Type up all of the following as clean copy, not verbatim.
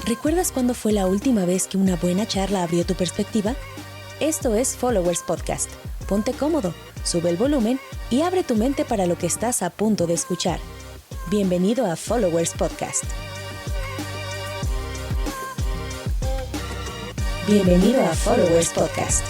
¿Recuerdas cuándo fue la última vez que una buena charla abrió tu perspectiva? Esto es Followers Podcast. Ponte cómodo, sube el volumen y abre tu mente para lo que estás a punto de escuchar. Bienvenido a Followers Podcast. Bienvenido a Followers Podcast.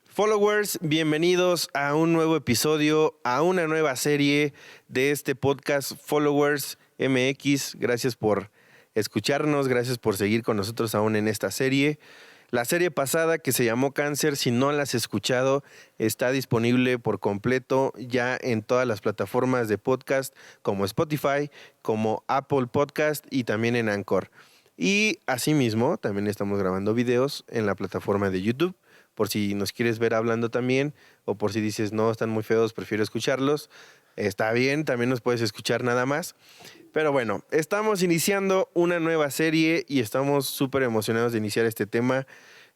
Followers, bienvenidos a un nuevo episodio, a una nueva serie de este podcast Followers MX. Gracias por escucharnos, gracias por seguir con nosotros aún en esta serie. La serie pasada, que se llamó Cáncer, si no la has escuchado, está disponible por completo ya en todas las plataformas de podcast como Spotify, como Apple Podcast y también en Anchor. Y asimismo, también estamos grabando videos en la plataforma de YouTube, por si nos quieres ver hablando también, o por si dices, no, están muy feos, prefiero escucharlos. Está bien, también nos puedes escuchar nada más. Pero bueno, estamos iniciando una nueva serie y estamos súper emocionados de iniciar este tema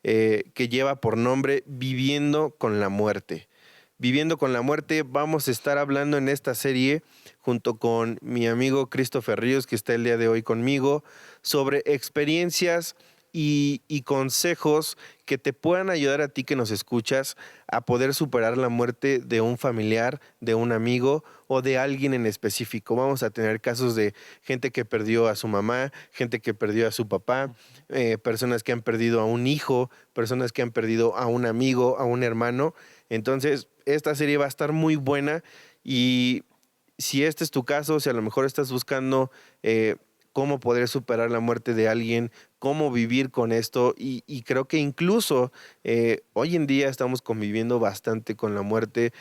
que lleva por nombre Viviendo con la Muerte. Viviendo con la Muerte, vamos a estar hablando en esta serie junto con mi amigo Christopher Ríos, que está el día de hoy conmigo, sobre experiencias y consejos que te puedan ayudar a ti que nos escuchas a poder superar la muerte de un familiar, de un amigo o de alguien en específico. Vamos a tener casos de gente que perdió a su mamá, gente que perdió a su papá, personas que han perdido a un hijo, personas que han perdido a un amigo, a un hermano. Entonces, esta serie va a estar muy buena y si este es tu caso, si a lo mejor estás buscando cómo poder superar la muerte de alguien, cómo vivir con esto y creo que incluso hoy en día estamos conviviendo bastante con la muerte,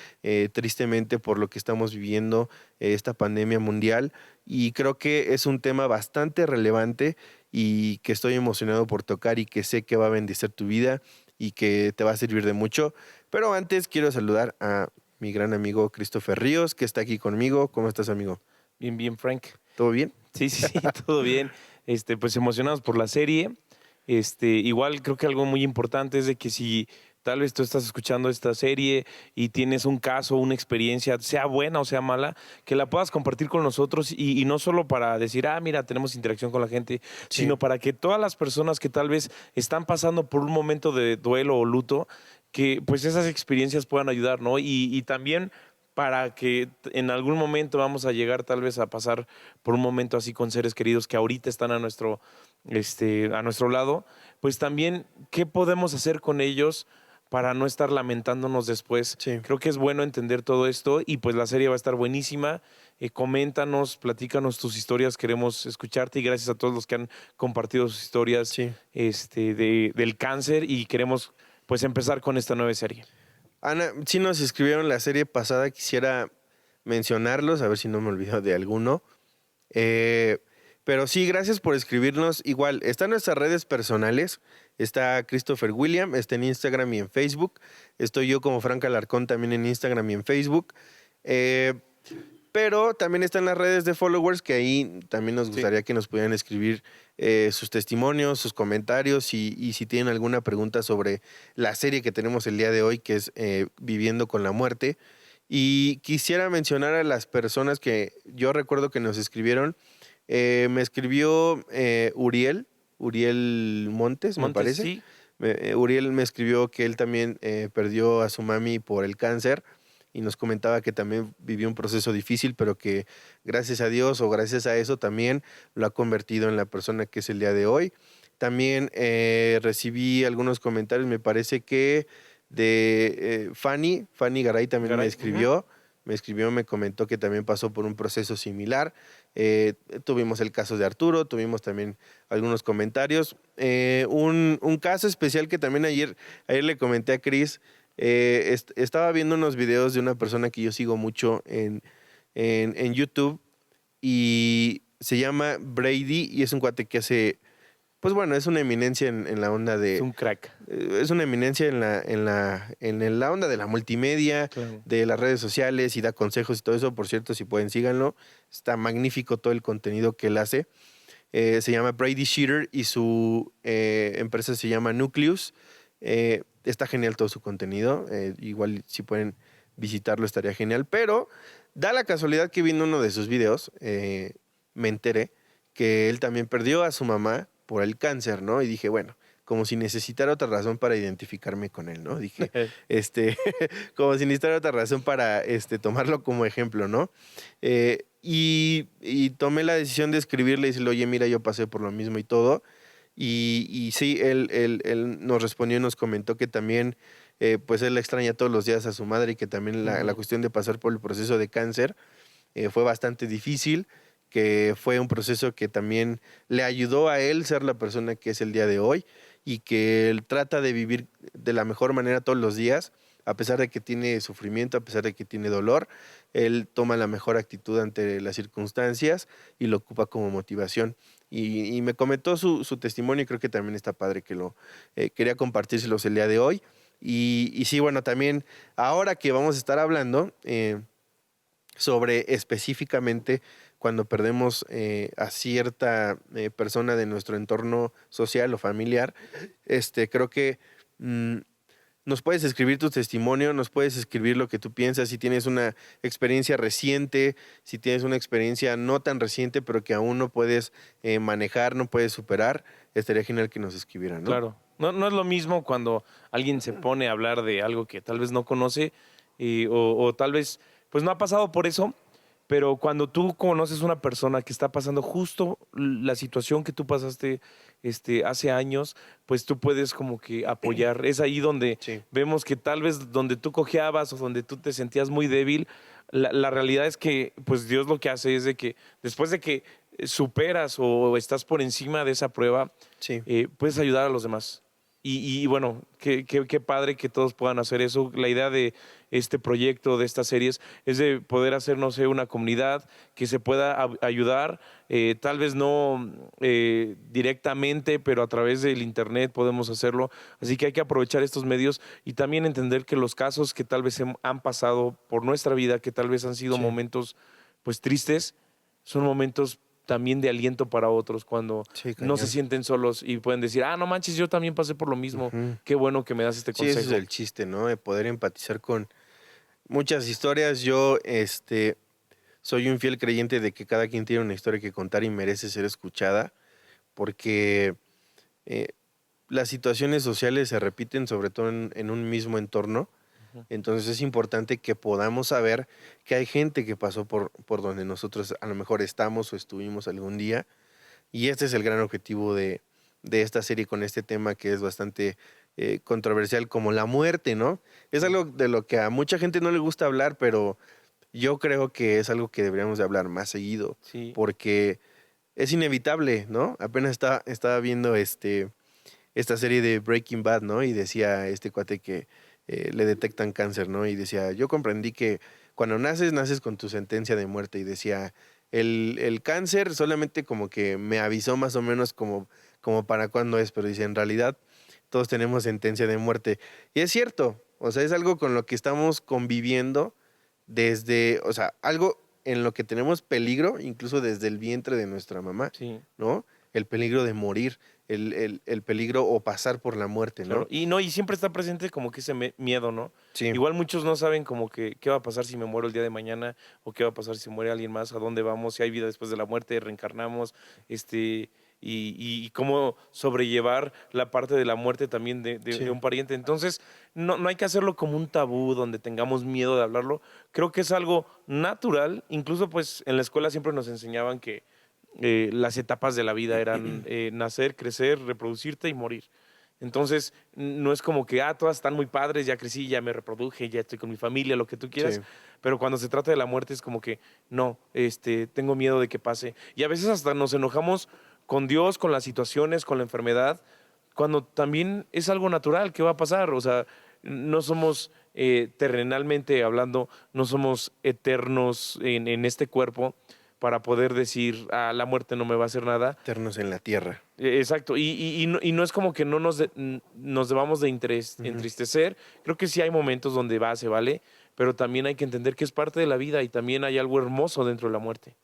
tristemente por lo que estamos viviendo, esta pandemia mundial, y creo que es un tema bastante relevante y que estoy emocionado por tocar y que sé que va a bendecir tu vida y que te va a servir de mucho. Pero antes quiero saludar a mi gran amigo Christopher Ríos, que está aquí conmigo. ¿Cómo estás, amigo? Bien, Frank. ¿Todo bien? Sí, todo bien. Pues emocionados por la serie. Igual creo que algo muy importante es de que si tal vez tú estás escuchando esta serie y tienes un caso, una experiencia, sea buena o sea mala, que la puedas compartir con nosotros y no solo para decir, mira, tenemos interacción con la gente, Sí. sino para que todas las personas que tal vez están pasando por un momento de duelo o luto, que pues esas experiencias puedan ayudar, ¿no? Y también para que en algún momento vamos a llegar tal vez a pasar por un momento así con seres queridos que ahorita están a nuestro lado, pues también, ¿qué podemos hacer con ellos para no estar lamentándonos después? Sí. Creo que es bueno entender todo esto y pues la serie va a estar buenísima. Coméntanos, platícanos tus historias, queremos escucharte y gracias a todos los que han compartido sus historias Sí. del cáncer y queremos pues empezar con esta nueva serie. Ana, sí nos escribieron la serie pasada, quisiera mencionarlos, a ver si no me olvido de alguno. Pero sí, gracias por escribirnos. Igual, están nuestras redes personales. Está Christopher William, está en Instagram y en Facebook. Estoy yo como Frank Alarcón también en Instagram y en Facebook. Pero también están las redes de Followers, que ahí también nos gustaría que nos pudieran escribir sus testimonios, sus comentarios y si tienen alguna pregunta sobre la serie que tenemos el día de hoy, que es Viviendo con la Muerte. Y quisiera mencionar a las personas que yo recuerdo que nos escribieron. Me escribió Uriel Montes, me parece. Sí. Uriel me escribió que él también perdió a su mami por el cáncer y nos comentaba que también vivió un proceso difícil, pero que gracias a Dios o gracias a eso también lo ha convertido en la persona que es el día de hoy. También recibí algunos comentarios, me parece que de Fanny Garay también me escribió. Me comentó que también pasó por un proceso similar. Tuvimos el caso de Arturo, tuvimos también algunos comentarios. Un caso especial que también ayer le comenté a Chris. Estaba viendo unos videos de una persona que yo sigo mucho en YouTube y se llama Brady y es un cuate que hace, pues bueno, es una eminencia en la onda de... Es un crack. Es una eminencia en la onda de la multimedia, Claro. de las redes sociales y da consejos y todo eso. Por cierto, si pueden, síganlo. Está magnífico todo el contenido que él hace. Se llama Brady Shearer y su empresa se llama Nucleus. Está genial todo su contenido. Igual si pueden visitarlo estaría genial. Pero da la casualidad que viendo uno de sus videos, me enteré que él también perdió a su mamá por el cáncer, ¿no? Y dije, bueno, como si necesitara otra razón para identificarme con él, ¿no? Dije, como si necesitara otra razón para tomarlo como ejemplo, ¿no? Y tomé la decisión de escribirle y decirle, oye, mira, yo pasé por lo mismo y todo. Y sí, él nos respondió y nos comentó que también, pues él extraña todos los días a su madre y que también la cuestión de pasar por el proceso de cáncer fue bastante difícil, que fue un proceso que también le ayudó a él ser la persona que es el día de hoy y que él trata de vivir de la mejor manera todos los días, a pesar de que tiene sufrimiento, a pesar de que tiene dolor, él toma la mejor actitud ante las circunstancias y lo ocupa como motivación. Y me comentó su testimonio y creo que también está padre que lo quería compartírselos el día de hoy. Y sí, bueno, también ahora que vamos a estar hablando sobre específicamente cuando perdemos a cierta persona de nuestro entorno social o familiar, creo que nos puedes escribir tu testimonio, nos puedes escribir lo que tú piensas, si tienes una experiencia reciente, si tienes una experiencia no tan reciente, pero que aún no puedes manejar, no puedes superar, estaría genial que nos escribieran, ¿no? Claro. No es lo mismo cuando alguien se pone a hablar de algo que tal vez no conoce o tal vez pues no ha pasado por eso, pero cuando tú conoces una persona que está pasando justo la situación que tú pasaste hace años, pues tú puedes como que apoyar. Es ahí donde Sí. vemos que tal vez donde tú cojeabas o donde tú te sentías muy débil, la realidad es que pues Dios lo que hace es de que después de que superas o estás por encima de esa prueba, Sí. puedes ayudar a los demás. Y bueno, qué padre que todos puedan hacer eso. La idea de este proyecto, de estas series, es de poder hacer, no sé, una comunidad que se pueda ayudar, tal vez no directamente, pero a través del internet podemos hacerlo. Así que hay que aprovechar estos medios y también entender que los casos que tal vez han pasado por nuestra vida, que tal vez han sido Sí. momentos pues tristes, son momentos también de aliento para otros cuando Sí, no se cañón. sienten solos y pueden decir, no manches, yo también pasé por lo mismo. Ujú. Qué bueno que me das este Sí, ese consejo. es el chiste, ¿no? De poder empatizar con muchas historias. Yo, soy un fiel creyente de que cada quien tiene una historia que contar y merece ser escuchada, porque eh, las situaciones sociales se repiten sobre todo en un mismo entorno. Ujú. Entonces es importante que podamos saber que hay gente que pasó por donde nosotros a lo mejor estamos o estuvimos algún día. Y este es el gran objetivo de esta serie con este tema que es bastante controversial, como la muerte, ¿no? Es algo de lo que a mucha gente no le gusta hablar, pero yo creo que es algo que deberíamos de hablar más seguido, Sí, porque es inevitable, ¿no? Apenas estaba viendo esta serie de Breaking Bad, ¿no? Y decía este cuate que le detectan cáncer, ¿no? Y decía, yo comprendí que cuando naces con tu sentencia de muerte. Y decía, el cáncer solamente como que me avisó más o menos como para cuándo es, pero dice, en realidad todos tenemos sentencia de muerte. Y es cierto, o sea, es algo con lo que estamos conviviendo desde, o sea, algo en lo que tenemos peligro, incluso desde el vientre de nuestra mamá, sí. ¿no? El peligro de morir, el peligro o pasar por la muerte, Claro. ¿no? Y siempre está presente como que ese miedo, ¿no? Sí, Igual muchos no saben como que qué va a pasar si me muero el día de mañana o qué va a pasar si muere alguien más, a dónde vamos, si hay vida después de la muerte, reencarnamos, y cómo sobrellevar la parte de la muerte también sí, de un pariente. Entonces, no hay que hacerlo como un tabú donde tengamos miedo de hablarlo. Creo que es algo natural. Incluso pues en la escuela siempre nos enseñaban que las etapas de la vida eran nacer, crecer, reproducirte y morir. Entonces, no es como que, todas están muy padres, ya crecí, ya me reproduje, ya estoy con mi familia, lo que tú quieras, sí, pero cuando se trata de la muerte es como que, no, tengo miedo de que pase. Y a veces hasta nos enojamos con Dios, con las situaciones, con la enfermedad, cuando también es algo natural que va a pasar. O sea, no somos, terrenalmente hablando, no somos eternos en este cuerpo para poder decir, la muerte no me va a hacer nada. eternos en la tierra. Exacto, y no es como que no nos debamos de Ujú. entristecer. Creo que sí hay momentos donde se vale, pero también hay que entender que es parte de la vida y también hay algo hermoso dentro de la muerte.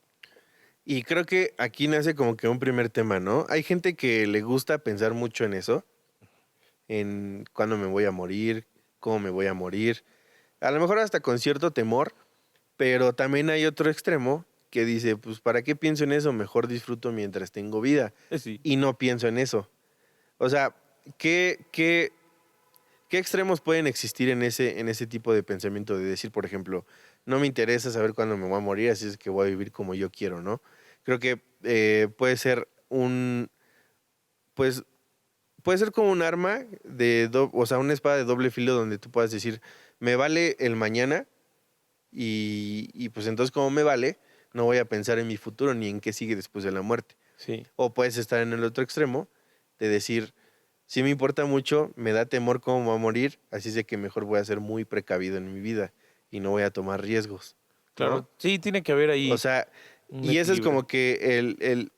Y creo que aquí nace como que un primer tema, ¿no? Hay gente que le gusta pensar mucho en eso, en cuándo me voy a morir, cómo me voy a morir, a lo mejor hasta con cierto temor, pero también hay otro extremo que dice, pues ¿para qué pienso en eso? Mejor disfruto mientras tengo vida. Sí. Y no pienso en eso. O sea, ¿qué extremos pueden existir en ese tipo de pensamiento? De decir, por ejemplo, no me interesa saber cuándo me voy a morir, así es que voy a vivir como yo quiero, ¿no? Creo que puede ser pues, puede ser como un arma o sea, una espada de doble filo donde tú puedas decir, me vale el mañana y pues entonces como me vale, no voy a pensar en mi futuro ni en qué sigue después de la muerte. Sí. O puedes estar en el otro extremo de decir, sí me importa mucho, me da temor cómo me va a morir, así es de que mejor voy a ser muy precavido en mi vida y no voy a tomar riesgos. ¿no? Claro. Sí, tiene que haber ahí. O sea, un y ese es equilibrio. como que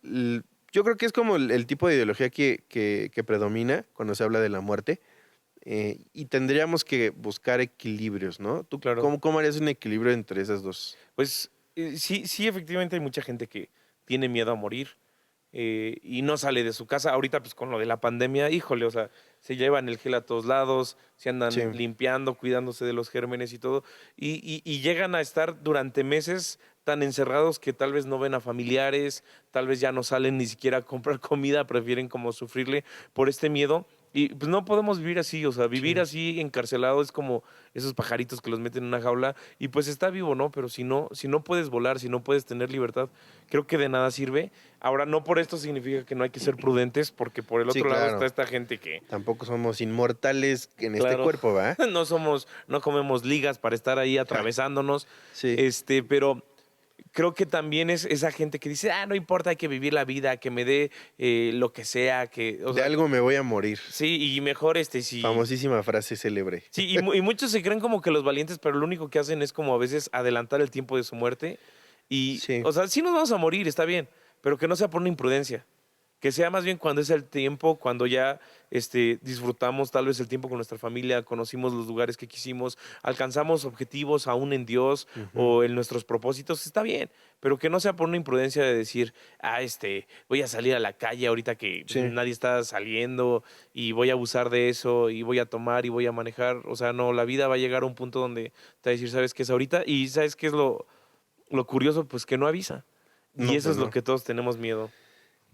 yo creo que es como el tipo de ideología que predomina cuando se habla de la muerte. Y tendríamos que buscar equilibrios, ¿no? ¿Tú Claro. cómo harías un equilibrio entre esas dos? Pues sí, efectivamente hay mucha gente que tiene miedo a morir y no sale de su casa. Ahorita, pues con lo de la pandemia, híjole, o sea, se llevan el gel a todos lados, se andan Sí. limpiando, cuidándose de los gérmenes y todo, y llegan a estar durante meses tan encerrados que tal vez no ven a familiares, tal vez ya no salen ni siquiera a comprar comida, prefieren como sufrirle por este miedo. Y pues no podemos vivir así, o sea, vivir Sí. así encarcelado es como esos pajaritos que los meten en una jaula y pues está vivo, ¿no? Pero si no puedes volar, si no puedes tener libertad, creo que de nada sirve. Ahora, no por esto significa que no hay que ser prudentes, porque por el Sí, otro lado claro. está esta gente que Tampoco somos inmortales en este Claro. cuerpo, ¿va? no comemos ligas para estar ahí atravesándonos. Sí. Pero creo que también es esa gente que dice, no importa, hay que vivir la vida, que me dé lo que sea, que. O De sea, algo me voy a morir. Sí, y mejor sí. Famosísima frase célebre. Sí, y muchos se creen como que los valientes, pero lo único que hacen es como a veces adelantar el tiempo de su muerte. Y, Sí. o sea, sí nos vamos a morir, está bien, pero que no sea por una imprudencia. Que sea más bien cuando es el tiempo, cuando ya disfrutamos tal vez el tiempo con nuestra familia, conocimos los lugares que quisimos, alcanzamos objetivos aún en Dios o en nuestros propósitos, está bien, pero que no sea por una imprudencia de decir, voy a salir a la calle ahorita que Sí. nadie está saliendo y voy a abusar de eso y voy a tomar y voy a manejar. O sea, no, la vida va a llegar a un punto donde te va a decir, ¿sabes qué es ahorita? Y ¿sabes qué es lo curioso? Pues que no avisa. Y No, eso pues es lo no. que todos tenemos miedo.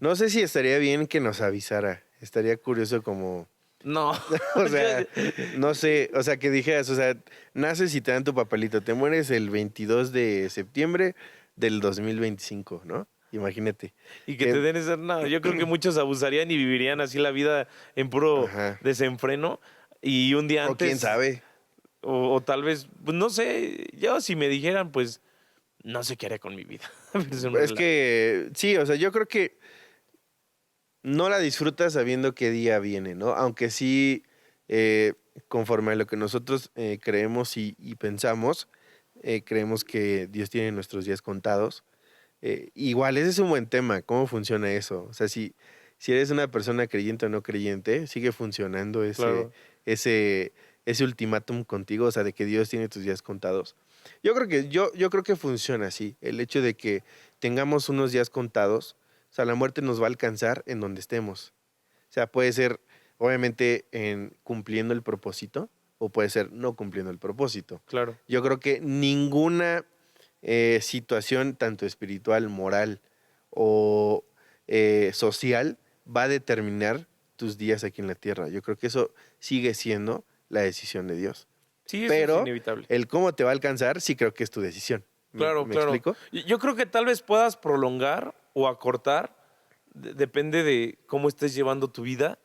No sé si estaría bien que nos avisara. Estaría curioso como... No. O sea, no sé, o sea, que dijeras, o sea, naces y te dan tu papelito, te mueres el 22 de septiembre del 2025, ¿no? Imagínate. Y que te den ese... No, yo creo que muchos abusarían y vivirían así la vida en puro Ajá. desenfreno. Y un día O antes... quién sabe. O tal vez, pues no sé, yo si me dijeran, pues no sé qué haría con mi vida. Es que, sí, o sea, yo creo que no la disfrutas sabiendo qué día viene, ¿no? Aunque sí, conforme a lo que nosotros creemos y pensamos, creemos que Dios tiene nuestros días contados. Igual, ese es un buen tema, ¿cómo funciona eso? O sea, si eres una persona creyente o no creyente, sigue funcionando Claro. ese ultimátum contigo, o sea, de que Dios tiene tus días contados. Yo creo que funciona así, el hecho de que tengamos unos días contados, o sea, la muerte nos va a alcanzar en donde estemos. O sea, puede ser, obviamente, cumpliendo el propósito, o puede ser no cumpliendo el propósito. Claro. Yo creo que ninguna situación, tanto espiritual, moral o social, va a determinar tus días aquí en la tierra. Yo creo que eso sigue siendo la decisión de Dios. Sí, eso Pero es inevitable. el cómo te va a alcanzar, sí creo que es tu decisión. Claro, ¿Me claro. explico? Yo creo que tal vez puedas prolongar o acortar, depende de cómo estés llevando tu vida,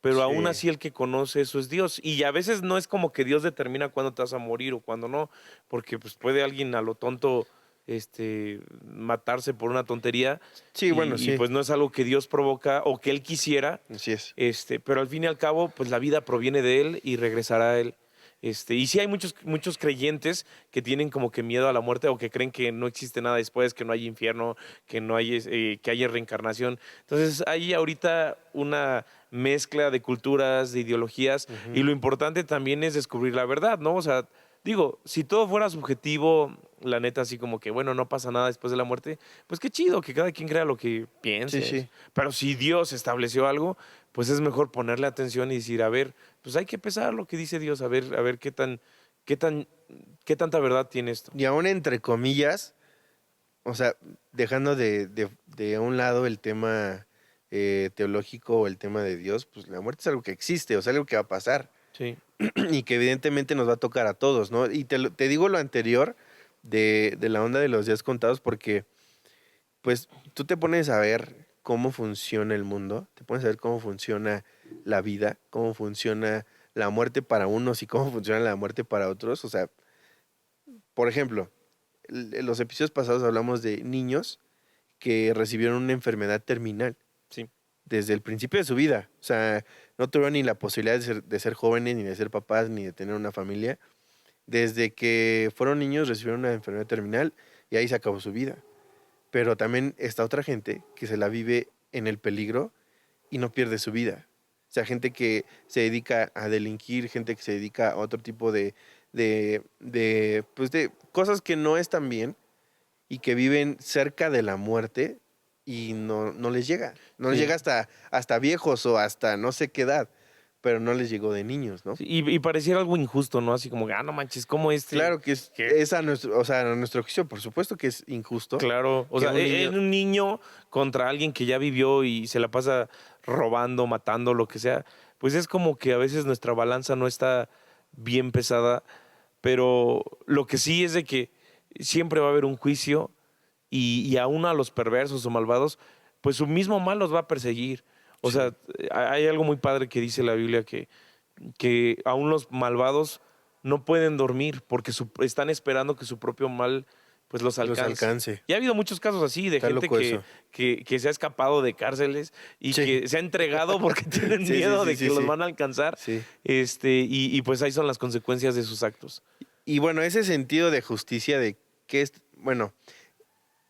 pero Sí. aún así el que conoce eso es Dios. Y a veces no es como que Dios determina cuándo te vas a morir o cuándo no, porque pues puede alguien a lo tonto matarse por una tontería. Sí, bueno, sí. Y pues no es algo que Dios provoca o que Él quisiera, Así es. pero al fin y al cabo, pues la vida proviene de Él y regresará a Él. Y sí hay muchos creyentes que tienen como que miedo a la muerte o que creen que no existe nada después, que no hay infierno, que no hay, que haya reencarnación. Entonces hay ahorita una mezcla de culturas, de ideologías, y lo importante también es descubrir la verdad, ¿no? O sea, digo, si todo fuera subjetivo, la neta, así como que, bueno, no pasa nada después de la muerte, pues qué chido, que cada quien crea lo que piense. Sí, sí. Pero si Dios estableció algo, pues es mejor ponerle atención y decir, a ver, pues hay que pesar lo que dice Dios, a ver qué tanta verdad tiene esto. Y aún entre comillas, o sea, dejando de un lado el tema teológico o el tema de Dios, pues la muerte es algo que existe, o sea, algo que va a pasar Sí, y que evidentemente nos va a tocar a todos, ¿no? Y te digo lo anterior de la onda de los días contados porque, pues, tú te pones a ver cómo funciona el mundo, te pones a ver cómo funciona la vida, cómo funciona la muerte para unos y cómo funciona la muerte para otros. O sea, por ejemplo, en los episodios pasados hablamos de niños que recibieron una enfermedad terminal sí. desde el principio de su vida. O sea, no tuvieron ni la posibilidad de ser jóvenes, ni de ser papás, ni de tener una familia. Desde que fueron niños recibieron una enfermedad terminal y ahí se acabó su vida. Pero también está otra gente que se la vive en el peligro y no pierde su vida. O sea, gente que se dedica a delinquir, gente que se dedica a otro tipo pues de cosas que no están bien y que viven cerca de la muerte y no les llega. No les Sí. llega hasta viejos o hasta no sé qué edad, pero no les llegó de niños, ¿no? Sí, y pareciera algo injusto, ¿no? Así como, no manches, ¿cómo Claro que es a nuestro, o sea, a nuestro juicio, por supuesto que es injusto. Claro, o que sea, es un niño contra alguien que ya vivió y se la pasa robando, matando, lo que sea, pues es como que a veces nuestra balanza no está bien pesada, pero lo que sí es de que siempre va a haber un juicio y aún a los perversos o malvados, pues su mismo mal los va a perseguir. O Sí. sea, hay algo muy padre que dice la Biblia que aún los malvados no pueden dormir porque están esperando que su propio mal pues los alcance. Y ha habido muchos casos así de Está gente loco eso. que se ha escapado de cárceles y Sí. que se ha entregado porque tienen Sí, miedo sí, de sí, que sí, los sí. van a alcanzar. Sí. Y pues ahí son las consecuencias de sus actos. Y bueno, ese sentido de justicia de que es, bueno,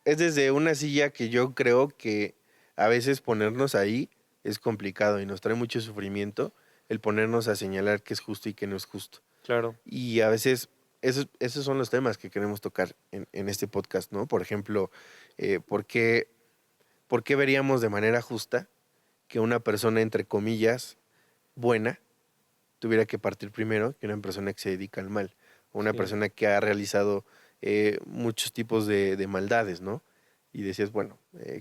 es desde una silla que yo creo que a veces ponernos ahí es complicado y nos trae mucho sufrimiento el ponernos a señalar qué es justo y qué no es justo. Claro. Y a veces esos son los temas que queremos tocar en este podcast, ¿no? Por ejemplo, ¿por qué veríamos de manera justa que una persona, entre comillas, buena, tuviera que partir primero que una persona que se dedica al mal? O una Sí. persona que ha realizado muchos tipos de maldades, ¿no? Y decías, bueno,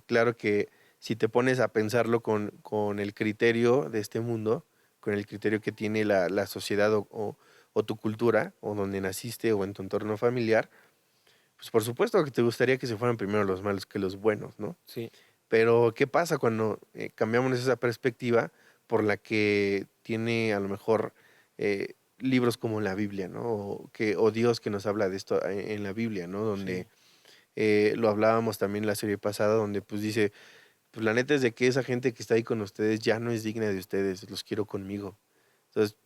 claro que si te pones a pensarlo con el criterio de este mundo, con el criterio que tiene la sociedad o tu cultura, o donde naciste, o en tu entorno familiar, pues por supuesto que te gustaría que se fueran primero los malos que los buenos, ¿no? Sí. Pero ¿qué pasa cuando cambiamos esa perspectiva por la que tiene a lo mejor libros como la Biblia, ¿no? O Dios que nos habla de esto en la Biblia, ¿no? Donde lo hablábamos también en la serie pasada, donde pues dice, pues la neta es de que esa gente que está ahí con ustedes ya no es digna de ustedes, los quiero conmigo. Entonces,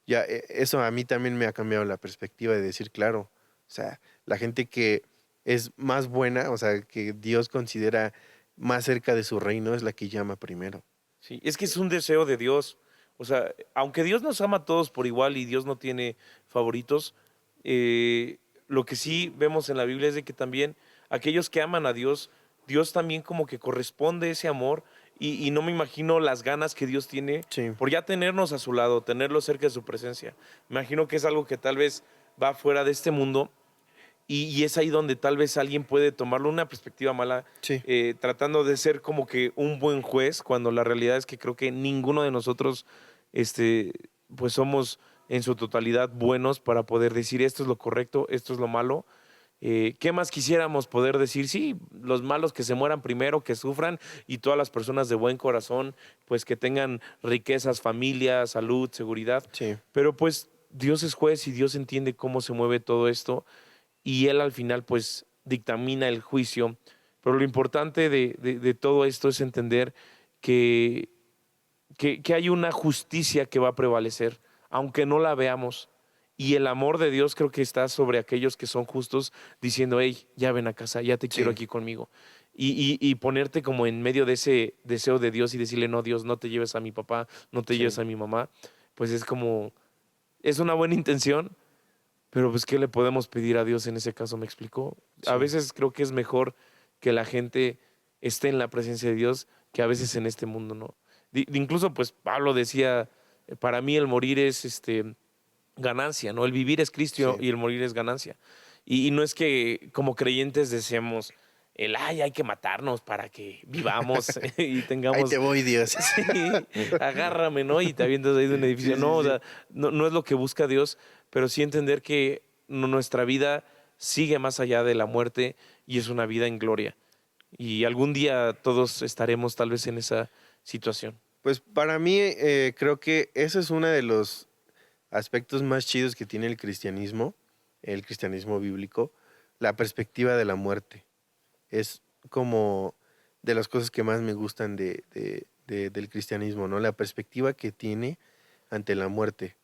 ya eso a mí también me ha cambiado la perspectiva de decir, claro, o sea, la gente que es más buena, o sea, que Dios considera más cerca de su reino es la que llama primero. Sí, es que es un deseo de Dios. O sea, aunque Dios nos ama a todos por igual y Dios no tiene favoritos, lo que sí vemos en la Biblia es de que también aquellos que aman a Dios, Dios también como que corresponde ese amor y no me imagino las ganas que Dios tiene Sí. por ya tenernos a su lado, tenerlo cerca de su presencia. Me imagino que es algo que tal vez va fuera de este mundo y es ahí donde tal vez alguien puede tomarlo una perspectiva mala, Sí. tratando de ser como que un buen juez, cuando la realidad es que creo que ninguno de nosotros, pues somos en su totalidad buenos para poder decir esto es lo correcto, esto es lo malo. ¿Qué más quisiéramos poder decir? Sí, los malos que se mueran primero, que sufran, y todas las personas de buen corazón, pues que tengan riquezas, familia, salud, seguridad. Sí. Pero pues Dios es juez y Dios entiende cómo se mueve todo esto y él al final pues dictamina el juicio. Pero lo importante de todo esto es entender que, que hay una justicia que va a prevalecer, aunque no la veamos. Y el amor de Dios creo que está sobre aquellos que son justos, diciendo, hey, ya ven a casa, ya te quiero Sí. aquí conmigo. Y ponerte como en medio de ese deseo de Dios y decirle, no, Dios, no te lleves a mi papá, no te Sí. lleves a mi mamá, pues es como, es una buena intención, pero pues, ¿qué le podemos pedir a Dios en ese caso? ¿Me explicó? A Sí. veces creo que es mejor que la gente esté en la presencia de Dios que a veces en este mundo, ¿no? Incluso, pues, Pablo decía, para mí el morir es ganancia, ¿no? El vivir es Cristo Sí. y el morir es ganancia. Y no es que como creyentes deseemos hay que matarnos para que vivamos y tengamos... Ahí te voy, Dios. Sí, agárrame, ¿no? Y te avientas ahí de un edificio. Sí, No, o sí. sea, no es lo que busca Dios, pero sí entender que nuestra vida sigue más allá de la muerte y es una vida en gloria. Y algún día todos estaremos tal vez en esa situación. Pues para mí creo que ese es uno de los aspectos más chidos que tiene el cristianismo bíblico, la perspectiva de la muerte. Es como de las cosas que más me gustan del cristianismo, ¿no? La perspectiva que tiene ante la muerte.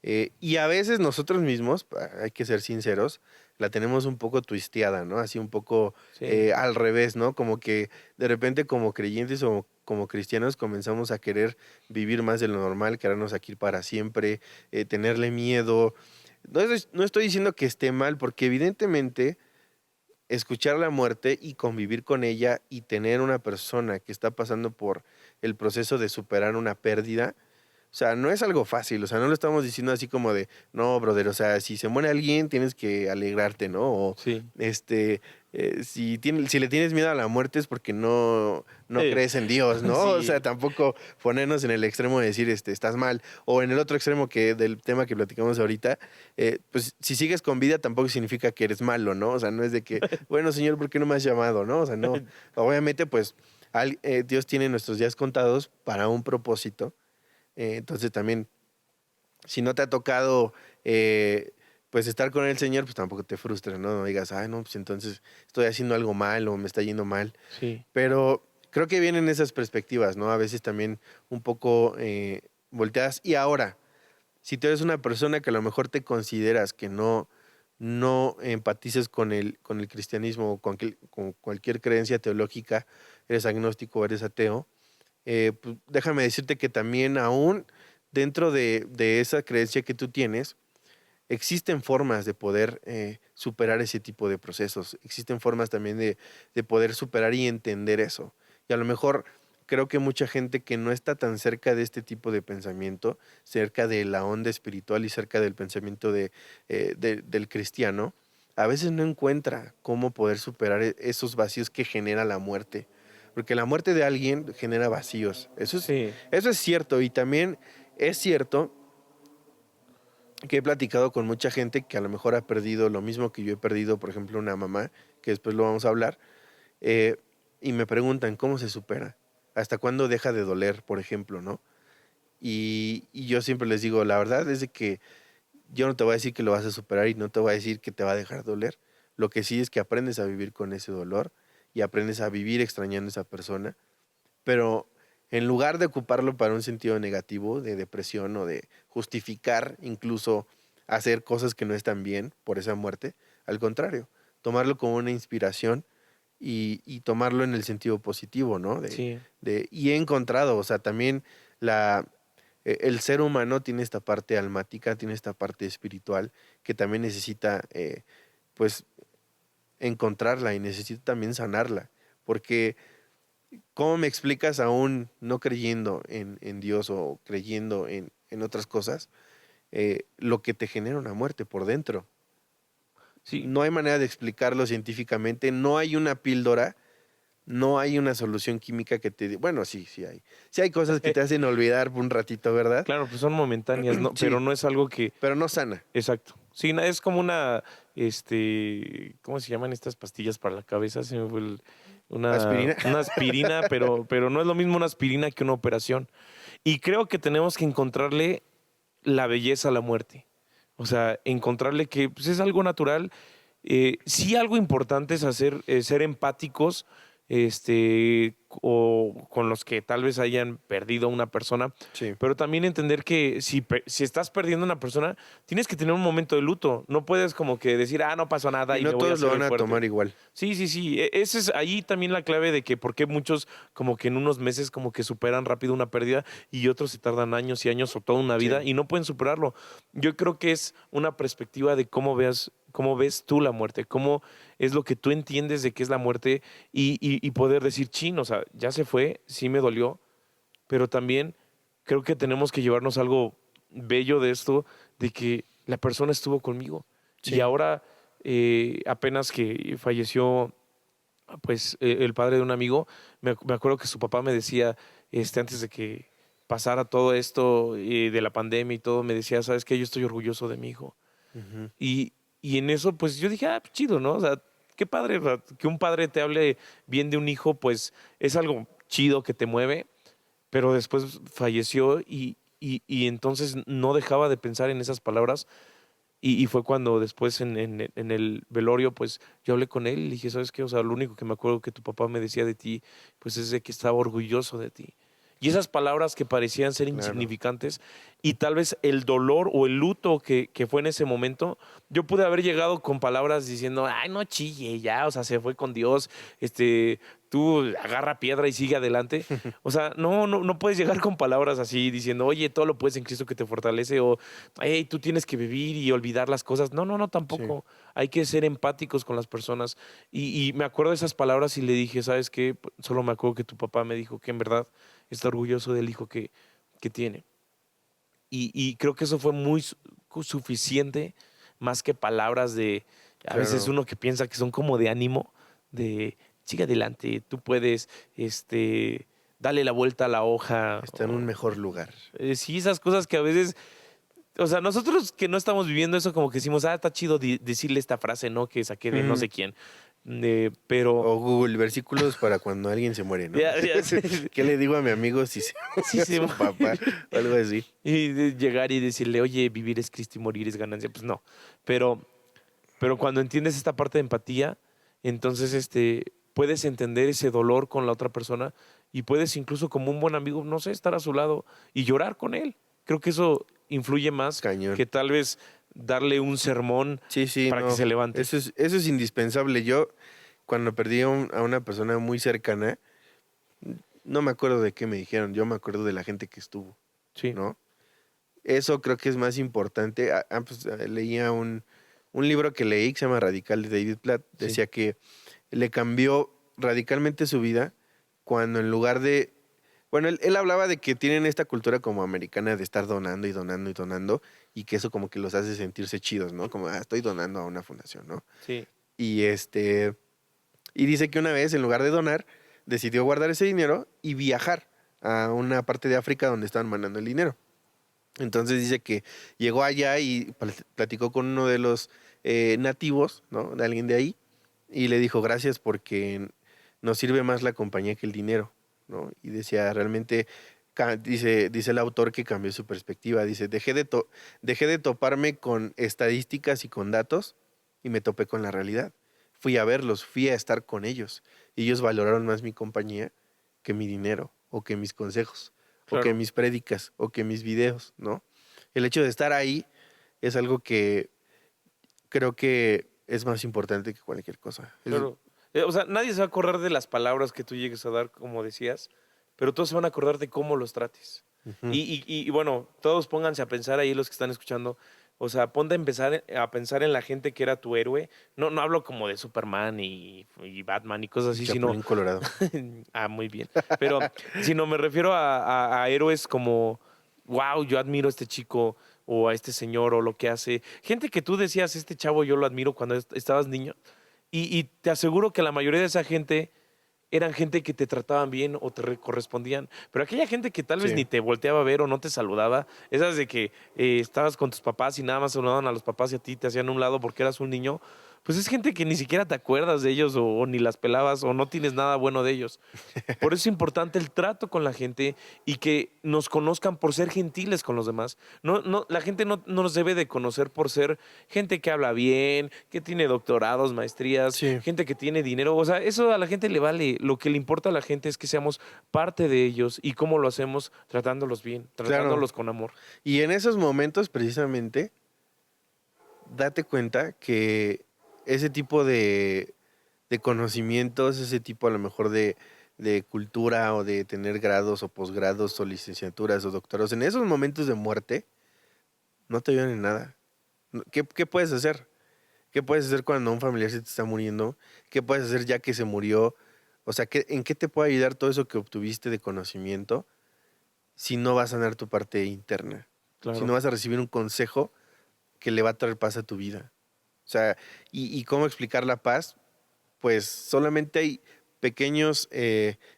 Y a veces nosotros mismos, hay que ser sinceros, la tenemos un poco twisteada, ¿no? Así un poco Sí. al revés, ¿no? Como que de repente como creyentes o como cristianos comenzamos a querer vivir más de lo normal, quedarnos aquí para siempre, tenerle miedo. No estoy diciendo que esté mal, porque evidentemente escuchar la muerte y convivir con ella y tener una persona que está pasando por el proceso de superar una pérdida, o sea, no es algo fácil, o sea, no lo estamos diciendo así como de, no, brother, o sea, si se muere alguien tienes que alegrarte, ¿no? O Sí. si le tienes miedo a la muerte es porque no crees en Dios, ¿no? Sí. O sea, tampoco ponernos en el extremo de decir, estás mal, o en el otro extremo que del tema que platicamos ahorita, pues si sigues con vida tampoco significa que eres malo, ¿no? O sea, no es de que, bueno, Señor, ¿por qué no me has llamado, no? O sea, no, obviamente, pues Dios tiene nuestros días contados para un propósito. Entonces también, si no te ha tocado pues estar con el Señor, pues tampoco te frustres, ¿no? No digas, ay, no, pues entonces estoy haciendo algo mal o me está yendo mal. Sí. Pero creo que vienen esas perspectivas, ¿no? A veces también un poco volteadas. Y ahora, si tú eres una persona que a lo mejor te consideras que no empatices con el cristianismo o con cualquier creencia teológica, eres agnóstico o eres ateo, pues déjame decirte que también aún dentro de esa creencia que tú tienes, existen formas de poder superar ese tipo de procesos. Existen formas también de poder superar y entender eso. Y a lo mejor creo que mucha gente que no está tan cerca de este tipo de pensamiento, cerca de la onda espiritual y cerca del pensamiento del cristiano, a veces no encuentra cómo poder superar esos vacíos que genera la muerte. Porque la muerte de alguien genera vacíos. Sí. Eso es cierto. Y también es cierto que he platicado con mucha gente que a lo mejor ha perdido lo mismo que yo he perdido, por ejemplo, una mamá, que después lo vamos a hablar, y me preguntan cómo se supera, hasta cuándo deja de doler, por ejemplo, ¿no? Y yo siempre les digo, la verdad es de que yo no te voy a decir que lo vas a superar y no te voy a decir que te va a dejar doler. Lo que sí es que aprendes a vivir con ese dolor y aprendes a vivir extrañando a esa persona, pero en lugar de ocuparlo para un sentido negativo, de depresión o de justificar incluso hacer cosas que no están bien por esa muerte, al contrario, tomarlo como una inspiración y tomarlo en el sentido positivo, ¿no? Sí. Y he encontrado, o sea, también el ser humano tiene esta parte almática, tiene esta parte espiritual que también necesita, pues, encontrarla y necesita también sanarla, porque ¿cómo me explicas aún no creyendo en Dios o creyendo en otras cosas lo que te genera una muerte por dentro? Sí. No hay manera de explicarlo científicamente, no hay una píldora, no hay una solución química que te... Bueno, sí hay. Sí hay cosas que te hacen olvidar por un ratito, ¿verdad? Claro, pues son momentáneas, ¿no? Sí. Pero no es algo que... Pero no sana. Exacto. Sí, es como una, ¿cómo se llaman estas pastillas para la cabeza? Se me fue ¿Aspirina? Una aspirina, pero no es lo mismo una aspirina que una operación. Y creo que tenemos que encontrarle la belleza a la muerte. O sea, encontrarle que pues, es algo natural. Sí, algo importante es ser empáticos, o con los que tal vez hayan perdido a una persona, Sí. pero también entender que si estás perdiendo a una persona, tienes que tener un momento de luto. No puedes como que decir, no pasó nada Y y no me voy a todos lo hacer van el a fuerte. tomar igual. Sí. Ese es ahí también la clave de que por qué muchos como que en unos meses como que superan rápido una pérdida y otros se tardan años y años o toda una vida Sí. y no pueden superarlo. Yo creo que es una perspectiva de cómo ves tú la muerte, cómo es lo que tú entiendes de qué es la muerte y poder decir, chin, o sea, ya se fue, sí me dolió, pero también creo que tenemos que llevarnos algo bello de esto, de que la persona estuvo conmigo. Sí. Y ahora, apenas que falleció pues el padre de un amigo, me acuerdo que su papá me decía, antes de que pasara todo esto de la pandemia y todo, me decía, ¿sabes qué? Yo estoy orgulloso de mi hijo. Ujú. Y en eso, pues yo dije, pues, chido, ¿no? O sea, qué padre, o sea, que un padre te hable bien de un hijo, pues es algo chido que te mueve, pero después falleció y entonces no dejaba de pensar en esas palabras. Y fue cuando después en el velorio, pues yo hablé con él y le dije, ¿sabes qué? O sea, lo único que me acuerdo que tu papá me decía de ti, pues es de que estaba orgulloso de ti. Y esas palabras que parecían ser Claro. insignificantes y tal vez el dolor o el luto que fue en ese momento, yo pude haber llegado con palabras diciendo, ay, no chille ya, o sea, se fue con Dios, tú agarra piedra y sigue adelante. O sea, no puedes llegar con palabras así diciendo, oye, todo lo puedes en Cristo que te fortalece o hey, tú tienes que vivir y olvidar las cosas. No, Sí. tampoco. Hay que ser empáticos con las personas. Y me acuerdo de esas palabras y le dije, ¿sabes qué? Solo me acuerdo que tu papá me dijo que en verdad está orgulloso del hijo que tiene. Y creo que eso fue muy suficiente, más que palabras de, a veces Claro. uno que piensa que son como de ánimo, de, sigue adelante, tú puedes, dale la vuelta a la hoja. Está en un mejor lugar. Sí, esas cosas que a veces o sea, nosotros que no estamos viviendo eso, como que decimos, está chido decirle esta frase, ¿no? Que saqué de no Ujú. sé quién. Pero, O Google, versículos para cuando alguien se muere, ¿no? ya sé, ¿Qué le digo a mi amigo si se sí, murió sí. su papá? O algo así. Y de llegar y decirle, oye, vivir es Cristo y morir es ganancia. Pues no. Pero, pero cuando entiendes esta parte de empatía, entonces puedes entender ese dolor con la otra persona y puedes incluso como un buen amigo, no sé, estar a su lado y llorar con él. Creo que eso influye más Cañón. que tal vez darle un sermón Sí, sí, para que no. se levante. Eso es indispensable. Yo, cuando perdí a una persona muy cercana, no me acuerdo de qué me dijeron. Yo me acuerdo de la gente que estuvo, Sí, ¿no? Eso creo que es más importante. Pues, leía un libro que leí que se llama Radical de David Platt. sí, Decía que le cambió radicalmente su vida cuando en lugar de... Bueno, él hablaba de que tienen esta cultura como americana de estar donando y donando y donando y que eso como que los hace sentirse chidos, ¿no? Como, estoy donando a una fundación, ¿no? sí, Y y dice que una vez en lugar de donar decidió guardar ese dinero y viajar a una parte de África donde estaban mandando el dinero. Entonces dice que llegó allá y platicó con uno de los nativos, ¿no? De alguien de ahí, y le dijo, gracias porque nos sirve más la compañía que el dinero, ¿no? Y decía, realmente, dice el autor que cambió su perspectiva, dice, dejé de toparme con estadísticas y con datos y me topé con la realidad. Fui a verlos, fui a estar con ellos, y ellos valoraron más mi compañía que mi dinero o que mis consejos o que claro, mis prédicas, o que mis videos, ¿no? El hecho de estar ahí es algo que creo que es más importante que cualquier cosa. claro. O sea, nadie se va a acordar de las palabras que tú llegues a dar, como decías, pero todos se van a acordar de cómo los trates. Ujú. Y bueno, todos pónganse a pensar ahí los que están escuchando. O sea, ponte a empezar a pensar en la gente que era tu héroe. No hablo como de Superman y Batman y cosas así, sino Chapulín Colorado. muy bien. Pero si no me refiero a héroes como, wow, yo admiro a este chico o a este señor o lo que hace. Gente que tú decías, este chavo yo lo admiro cuando estabas niño. Y te aseguro que la mayoría de esa gente eran gente que te trataban bien o te correspondían. Pero aquella gente que tal vez Sí. ni te volteaba a ver o no te saludaba, esas de que estabas con tus papás y nada más saludaban a los papás y a ti te hacían a un lado porque eras un niño, pues es gente que ni siquiera te acuerdas de ellos o ni las pelabas o no tienes nada bueno de ellos. Por eso es importante el trato con la gente y que nos conozcan por ser gentiles con los demás. La gente no nos debe de conocer por ser gente que habla bien, que tiene doctorados, maestrías, Sí, gente que tiene dinero. O sea, eso a la gente le vale. Lo que le importa a la gente es que seamos parte de ellos y cómo lo hacemos tratándolos bien, claro. tratándolos con amor. Y en esos momentos, precisamente, date cuenta que ese tipo de conocimientos, ese tipo a lo mejor de cultura o de tener grados o posgrados o licenciaturas o doctorados, en esos momentos de muerte, no te ayudan en nada. ¿Qué puedes hacer? ¿Qué puedes hacer cuando un familiar se te está muriendo? ¿Qué puedes hacer ya que se murió? O sea, ¿en qué te puede ayudar todo eso que obtuviste de conocimiento si no vas a sanar tu parte interna? Si no Claro. vas a recibir un consejo que le va a traer paz a tu vida. O sea, ¿y cómo explicar la paz? pues solamente hay pequeños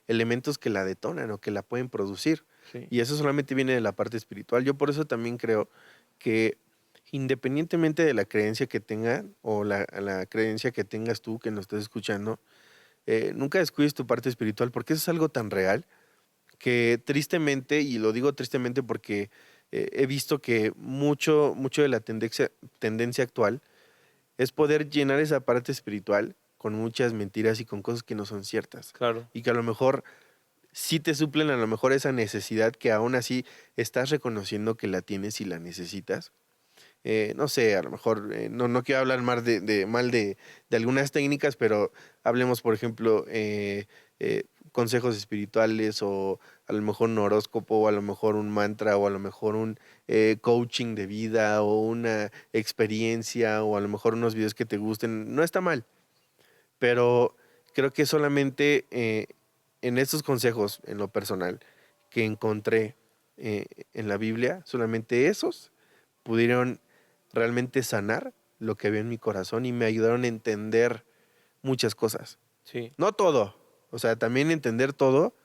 elementos que la detonan o que la pueden producir. Sí. Y eso solamente viene de la parte espiritual. Yo por eso también creo que independientemente de la creencia que tengan o la creencia que tengas tú que nos estés escuchando, nunca descuides tu parte espiritual porque eso es algo tan real que tristemente, y lo digo tristemente porque he visto que mucho de la tendencia actual es poder llenar esa parte espiritual con muchas mentiras y con cosas que no son ciertas. Claro. Y que a lo mejor sí te suplen a lo mejor esa necesidad que aún así estás reconociendo que la tienes y la necesitas. No sé, a lo mejor no quiero hablar mal de algunas técnicas, pero hablemos, por ejemplo, consejos espirituales o a lo mejor un horóscopo o a lo mejor un mantra o a lo mejor un coaching de vida o una experiencia o a lo mejor unos videos que te gusten. No está mal, pero creo que solamente en estos consejos, en lo personal, que encontré en la Biblia, solamente esos pudieron realmente sanar lo que había en mi corazón y me ayudaron a entender muchas cosas. Sí. No todo, o sea, también entender todo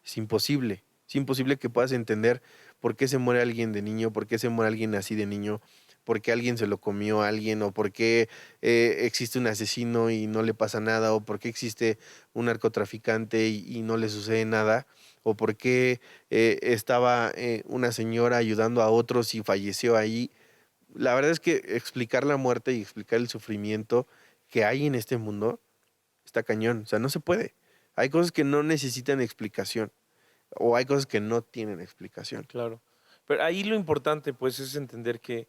es imposible. Es imposible que puedas entender por qué se muere alguien de niño, por qué se muere alguien así de niño, por qué alguien se lo comió a alguien, o por qué existe un asesino y no le pasa nada, o por qué existe un narcotraficante y no le sucede nada, o por qué estaba una señora ayudando a otros y falleció ahí. La verdad es que explicar la muerte y explicar el sufrimiento que hay en este mundo está cañón. O sea, no se puede. Hay cosas que no necesitan explicación o hay cosas que no tienen explicación. Claro. Pero ahí lo importante, pues, es entender que,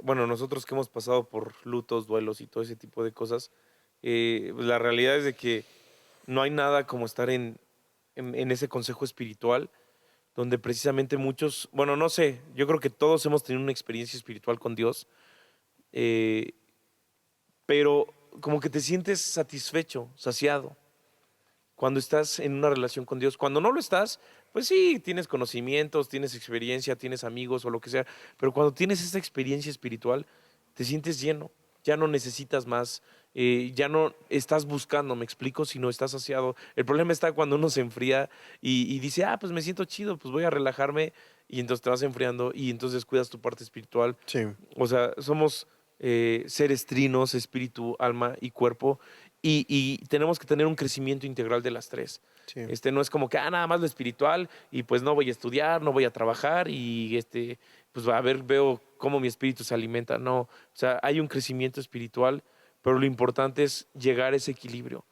bueno, nosotros que hemos pasado por lutos, duelos y todo ese tipo de cosas, pues, la realidad es de que no hay nada como estar en ese consejo espiritual, donde precisamente muchos, bueno, no sé, yo creo que todos hemos tenido una experiencia espiritual con Dios, pero como que te sientes satisfecho, saciado, cuando estás en una relación con Dios. Cuando no lo estás, pues sí, tienes conocimientos, tienes experiencia, tienes amigos o lo que sea, pero cuando tienes esta experiencia espiritual, te sientes lleno, ya no necesitas más, ya no estás buscando, me explico, sino estás saciado. El problema está cuando uno se enfría y dice, pues me siento chido, pues voy a relajarme, y entonces te vas enfriando y entonces cuidas tu parte espiritual. Sí. O sea, somos seres trinos, espíritu, alma y cuerpo, y tenemos que tener un crecimiento integral de las tres. Sí. No es como que nada más lo espiritual y pues no voy a estudiar, no voy a trabajar y pues a ver, veo cómo mi espíritu se alimenta. No, o sea, hay un crecimiento espiritual, pero lo importante es llegar a ese equilibrio.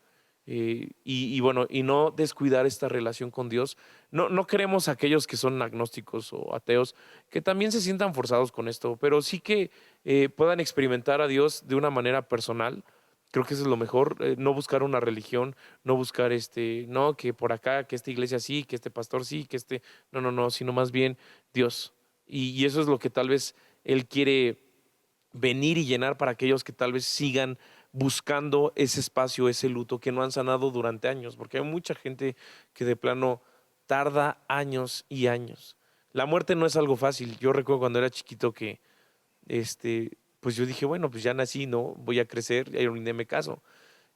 Y bueno, y no descuidar esta relación con Dios. No queremos a aquellos que son agnósticos o ateos que también se sientan forzados con esto, pero sí que puedan experimentar a Dios de una manera personal. Creo que eso es lo mejor, no buscar una religión, no buscar no, que por acá, que esta iglesia sí, que este pastor sí, que no, sino más bien Dios. Y eso es lo que tal vez Él quiere venir y llenar para aquellos que tal vez sigan buscando ese espacio, ese luto que no han sanado durante años, porque hay mucha gente que de plano tarda años y años. La muerte no es algo fácil. Yo recuerdo cuando era chiquito que pues yo dije, bueno, pues ya nací, ¿no? Voy a crecer, y un día me caso.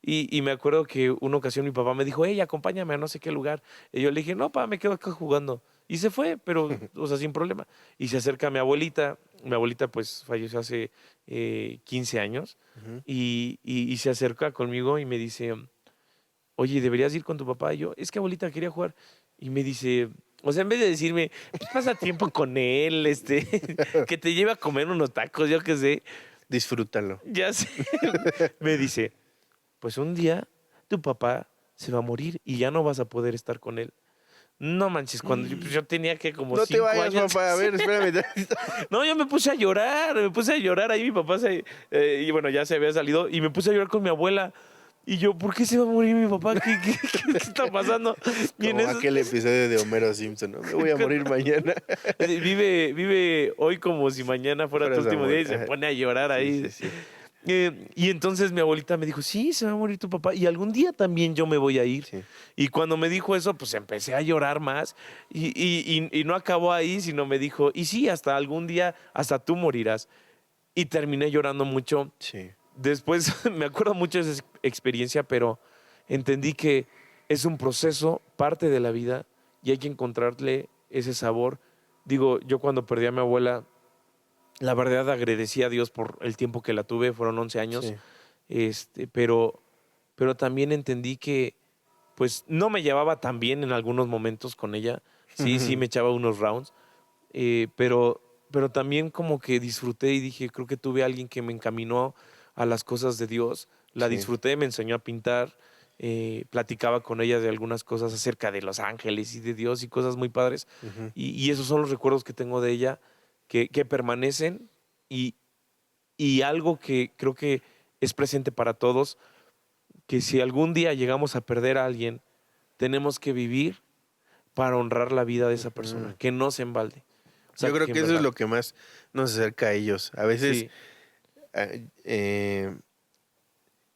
Y me acuerdo que una ocasión mi papá me dijo, acompáñame a no sé qué lugar. Y yo le dije, no, papá, me quedo acá jugando. Y se fue, pero, o sea, sin problema. Y se acerca mi abuelita pues falleció hace 15 años, Uh-huh. y se acerca conmigo y me dice, oye, ¿deberías ir con tu papá? Y yo, es que abuelita quería jugar. Y me dice, o sea, en vez de decirme, pues pasa tiempo con él, que te lleve a comer unos tacos, yo qué sé. Disfrútalo. Ya sé. Me dice, pues un día tu papá se va a morir y ya no vas a poder estar con él. No manches, cuando yo tenía que como No 5 te vayas, años. papá. A ver, espérame. No, yo me puse a llorar. Ahí mi papá y bueno, ya se había salido y me puse a llorar con mi abuela. Y yo, ¿por qué se va a morir mi papá? ¿Qué está pasando? Y Como aquel episodio de Homero Simpson, ¿no? Me voy a morir mañana. Vive hoy como si mañana fuera tu último día y se pone a llorar ahí. Sí. Y entonces mi abuelita me dijo, sí, se va a morir tu papá y algún día también yo me voy a ir. Sí. Y cuando me dijo eso, pues empecé a llorar más y no acabó ahí, sino me dijo, y sí, hasta algún día, hasta tú morirás. Y terminé llorando mucho. Sí. Después me acuerdo mucho de experiencia, pero entendí que es un proceso, parte de la vida, y hay que encontrarle ese sabor. Digo, yo cuando perdí a mi abuela, la verdad agradecí a Dios por el tiempo que la tuve, fueron 11 años, Sí. pero también entendí que pues no me llevaba tan bien en algunos momentos con ella. Sí, me echaba unos rounds, pero también como que disfruté y dije, creo que tuve a alguien que me encaminó a las cosas de Dios. La Sí. disfruté, me enseñó a pintar, platicaba con ella de algunas cosas acerca de los ángeles y de Dios y cosas muy padres. Ujú. Y esos son los recuerdos que tengo de ella, que permanecen y, y algo que creo que es presente para todos, que si algún día llegamos a perder a alguien, tenemos que vivir para honrar la vida de esa persona, Ujú. que no se embalde. O sea, Yo creo que en que eso es verdad. lo que más nos acerca a ellos. A veces, Sí, ah, eh,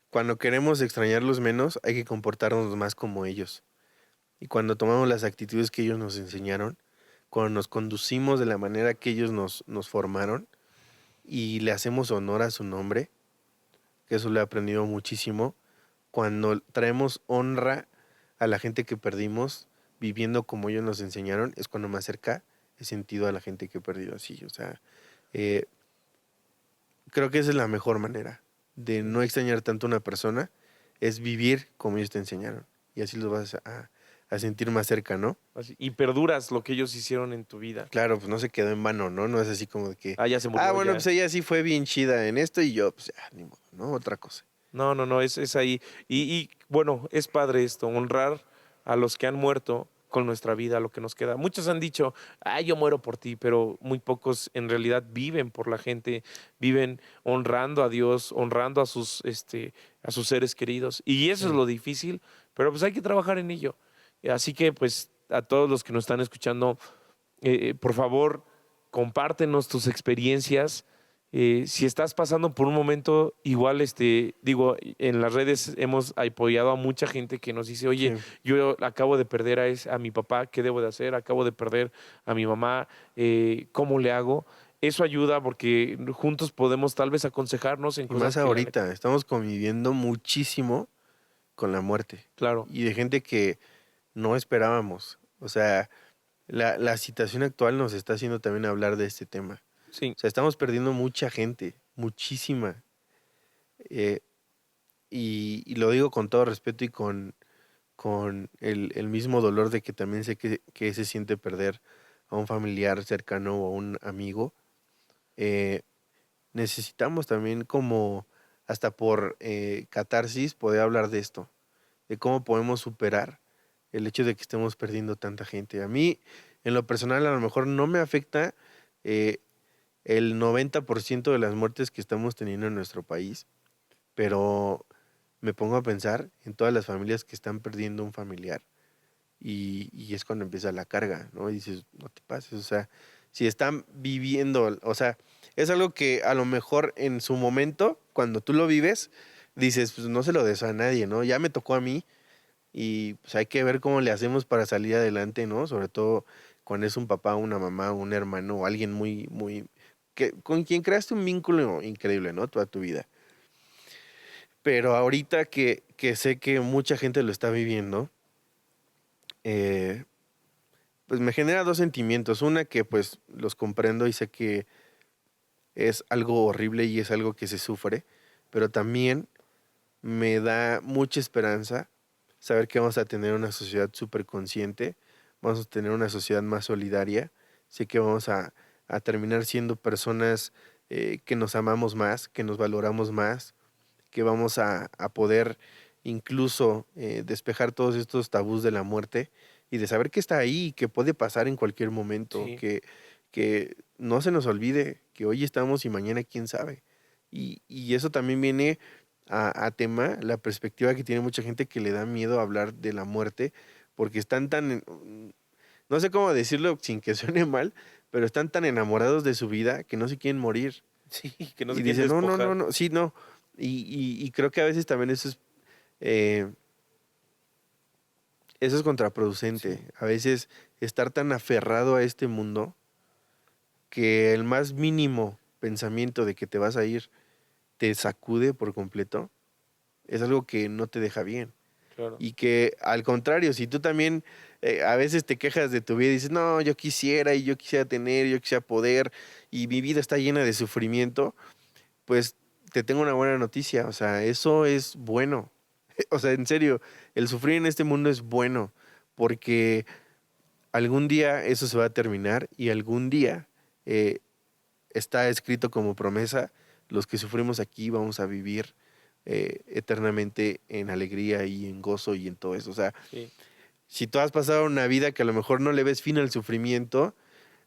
cuando queremos extrañarlos menos, hay que comportarnos más como ellos. Y cuando tomamos las actitudes que ellos nos enseñaron, cuando nos conducimos de la manera que ellos nos formaron y le hacemos honor a su nombre, que eso lo he aprendido muchísimo, cuando traemos honra a la gente que perdimos, viviendo como ellos nos enseñaron, es cuando más cerca he sentido a la gente que he perdido así. O sea, eh, creo que esa es la mejor manera de no extrañar tanto a una persona, es vivir como ellos te enseñaron. Y así los vas a sentir más cerca, ¿no? y perduras lo que ellos hicieron en tu vida. Claro, pues no se quedó en vano, ¿no? No es así como de que, Ah, ya se murió, bueno, ya. pues ella sí fue bien chida en esto y yo, pues ya, ni modo, ¿no? Otra cosa. No, es ahí. Y bueno, es padre esto, honrar a los que han muerto con nuestra vida, lo que nos queda. Muchos han dicho, yo muero por ti, pero muy pocos en realidad viven por la gente, viven honrando a Dios, honrando a sus seres queridos. Y eso es Sí. lo difícil, pero pues hay que trabajar en ello. Así que pues a todos los que nos están escuchando, por favor, compártenos tus experiencias. Si estás pasando por un momento igual, digo, en las redes hemos apoyado a mucha gente que nos dice, oye, Sí. yo acabo de perder a mi papá, ¿qué debo de hacer? Acabo de perder a mi mamá, ¿cómo le hago? Eso ayuda porque juntos podemos tal vez aconsejarnos en Y cosas más que ahorita, estamos conviviendo muchísimo con la muerte claro, y de gente que no esperábamos. O sea, la situación actual nos está haciendo también hablar de este tema. sí, O sea, estamos perdiendo mucha gente, muchísima. Eh, y lo digo con todo respeto y con el mismo dolor de que también sé que se siente perder a un familiar cercano o a un amigo. Eh, necesitamos también como, hasta por catarsis, poder hablar de esto, de cómo podemos superar el hecho de que estemos perdiendo tanta gente. A mí, en lo personal, a lo mejor no me afecta eh, el 90% de las muertes que estamos teniendo en nuestro país, pero me pongo a pensar en todas las familias que están perdiendo un familiar y es cuando empieza la carga, ¿no? Y dices, no te pases, o sea, si están viviendo, o sea, es algo que a lo mejor en su momento, cuando tú lo vives, dices, pues no se lo deseo a nadie, ¿no? Ya me tocó a mí y pues hay que ver cómo le hacemos para salir adelante, ¿no? Sobre todo cuando es un papá, una mamá, un hermano o alguien muy, con quien creaste un vínculo increíble, ¿no? Toda tu vida. Pero ahorita que sé que mucha gente lo está viviendo, eh, pues me genera dos sentimientos. Una que pues los comprendo y sé que es algo horrible y es algo que se sufre, pero también me da mucha esperanza saber que vamos a tener una sociedad súper consciente, vamos a tener una sociedad más solidaria, sé que vamos a terminar siendo personas que nos amamos más, que nos valoramos más, que vamos a poder incluso despejar todos estos tabús de la muerte y de saber que está ahí, que puede pasar en cualquier momento, sí. que no se nos olvide que hoy estamos y mañana quién sabe. Y eso también viene a tema, la perspectiva que tiene mucha gente que le da miedo a hablar de la muerte, porque están no sé cómo decirlo sin que suene mal, pero están tan enamorados de su vida que no se quieren morir. Sí, que no Y se quieren dicen, despojar. no, sí, no. Y creo que a veces también eh, eso es Sí. contraproducente. A veces estar tan aferrado a este mundo que el más mínimo pensamiento de que te vas a ir te sacude por completo. es algo que no te deja bien. Claro. Y que al contrario, si tú también a veces te quejas de tu vida y dices, no, yo quisiera y yo quisiera tener, yo quisiera poder y mi vida está llena de sufrimiento, pues te tengo una buena noticia, o sea, eso es bueno. O sea, en serio, el sufrir en este mundo es bueno porque algún día eso se va a terminar y algún día está escrito como promesa, los que sufrimos aquí vamos a vivir eternamente en alegría y en gozo y en todo eso. O sea, Sí. si tú has pasado una vida que a lo mejor no le ves fin al sufrimiento,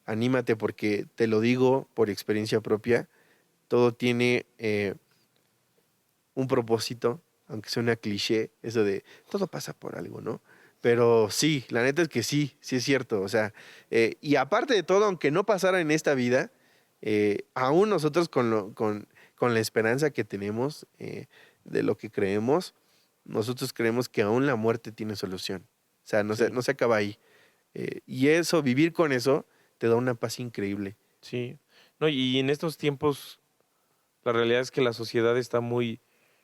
anímate porque te lo digo por experiencia propia, todo tiene un propósito, aunque suena cliché, eso de todo pasa por algo, ¿no? Pero sí, la neta es que sí, sí es cierto. O sea, y aparte de todo, aunque no pasara en esta vida, aún nosotros con la esperanza que tenemos de lo que creemos, nosotros creemos que aún la muerte tiene solución. O sea, Sí. no se acaba ahí. Y eso, vivir con eso, te da una paz increíble. Sí. No, y en estos tiempos, la realidad es que la sociedad está muy,